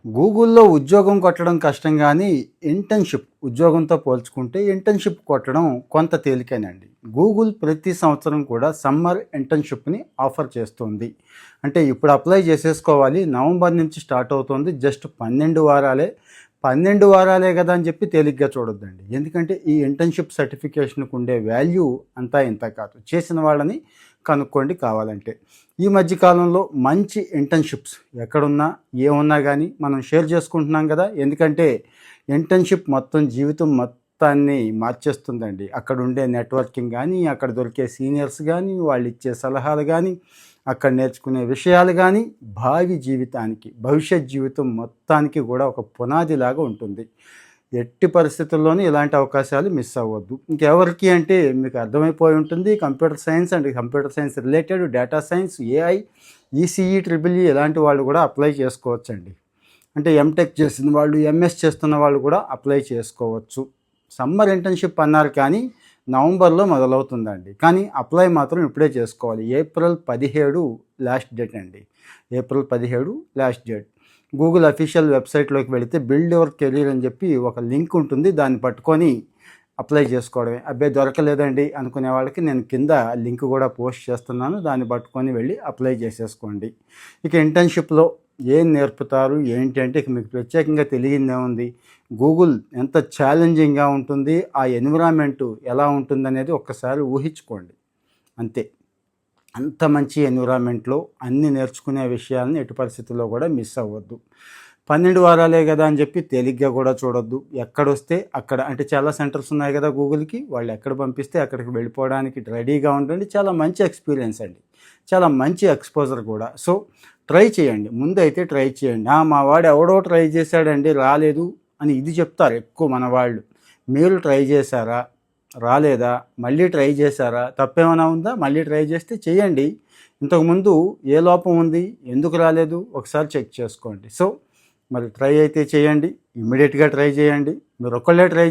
గూగుల్‌లో ఉద్యోగం కొట్టడం కష్టం గానీ, ఇంటర్న్‌షిప్ ఉద్యోగంతో పోల్చుకుంటే ఇంటర్న్‌షిప్ కొట్టడం కొంత తేలికేనండి. గూగుల్ ప్రతి సంవత్సరం కూడా సమ్మర్ ఇంటర్న్‌షిప్‌ని ఆఫర్ చేస్తుంది. అంటే ఇప్పుడు అప్లై చేసేసుకోవాలి. నవంబర్ నుంచి స్టార్ట్ అవుతుంది. జస్ట్ 12 వారాలే. 12 వారాలే గదా అని చెప్పి తేలిగ్గా చూడొద్దండి. ఎందుకంటే ఈ ఇంటర్న్‌షిప్ సర్టిఫికేషన్‌కి ఉండే వాల్యూ అంతా ఇంతా కాదు. చేసిన వాళ్ళని కనుక్కోండి కావాలంటే. ఈ మధ్య కాలంలో మంచి ఇంటర్న్‌షిప్స్ ఎక్కడున్నా, ఏమున్నా గానీ మనం షేర్ చేసుకుంటున్నాం గదా! ఎందుకంటే ఇంటర్న్‌షిప్ మొత్తం జీవితం మొత్తాన్ని మార్చేస్తుందండి. అక్కడుండే నెట్వర్కింగ్ గానీ, అక్కడ దొరికే సీనియర్స్ గానీ, వాళ్ళిచ్చే సలహాలు గానీ, అక్కడ నేర్చుకునే విషయాలు గానీ, భావి జీవితానికి, భవిష్యత్ జీవితం మొత్తానికి గూడా ఒక పునాదిలాగా ఉంటుంది. ఎట్టి పరిస్థితుల్లోనూ ఇలాంటి అవకాశాలు మిస్ అవ్వద్దు. ఇంకెవరికి అంటే మీకు అర్థమైపోయి ఉంటుంది. Computer science and computer science related data science, AI, ECE, triple E ఇలాంటి వాళ్ళు కూడా అప్లై చేసుకోవచ్చండి. అంటే ఎంటెక్ చేసిన వాళ్ళు, ఎంఎస్ చేస్తున్న వాళ్ళు కూడా అప్లై చేసుకోవచ్చు. సమ్మర్ ఇంటర్న్‌షిప్ అన్నారు కానీ నవంబర్‌లో మొదలవుతుందండి. కానీ అప్లై మాత్రం ఇప్పుడే చేసుకోవాలి. ఏప్రిల్ 17 లాస్ట్ డేట్ అండి. April 17 last date. Google official వెబ్సైట్లోకి వెళితే బిల్డ్ యువర్ కెరీర్ అని చెప్పి ఒక లింక్ ఉంటుంది. దాన్ని పట్టుకొని అప్లై చేసుకోవడమే. అబ్బే దొరకలేదండి అనుకునే వాళ్ళకి నేను కింద లింక్ కూడా పోస్ట్ చేస్తున్నాను. దాన్ని పట్టుకొని వెళ్ళి అప్లై చేసేసుకోండి. ఇక ఇంటర్న్‌షిప్‌లో ఏం నేర్పుతారు ఏంటి అంటే ఇక మీకు ప్రత్యేకంగా తెలియందేముంది. గూగుల్ ఎంత ఛాలెంజింగ్‌గా ఉంటుంది, ఆ ఎన్విరాన్మెంటు ఎలా ఉంటుందనేది ఒక్కసారి ఊహించుకోండి అంతే. అంత మంచి ఎన్విరాన్మెంట్లో అన్నీ నేర్చుకునే విషయాలని ఎట్టి పరిస్థితుల్లో కూడా మిస్ అవ్వద్దు. 12 వారాలే కదా అని చెప్పి తేలిగ్గా కూడా చూడొద్దు. ఎక్కడొస్తే అక్కడ అంటే చాలా సెంటర్స్ ఉన్నాయి కదా గూగుల్‌కి. వాళ్ళు ఎక్కడ పంపిస్తే అక్కడికి వెళ్ళిపోవడానికి రెడీగా ఉండండి. చాలా మంచి ఎక్స్‌పీరియన్స్ అండి. చాలా మంచి ఎక్స్‌పోజర్ కూడా. సో ట్రై చేయండి. ముందైతే ట్రై చేయండి. మా వాడు ఎవడో ట్రై చేశాడండి రాలేదు అని ఇది చెప్తారు ఎక్కువ మన వాళ్ళు. మీరు ట్రై చేశారా? రాలేదా? మళ్ళీ ట్రై చేశారా? తప్పేమైనా ఉందా? మళ్ళీ ట్రై చేస్తే చేయండి. ఇంతకుముందు ఏ లోపం ఉంది? ఎందుకు రాలేదు? ఒకసారి చెక్ చేసుకోండి. సో మరి ట్రై అయితే చేయండి. ఇమ్మీడియట్‌గా ట్రై చేయండి. మీరు ఒక్కళ్ళే ట్రై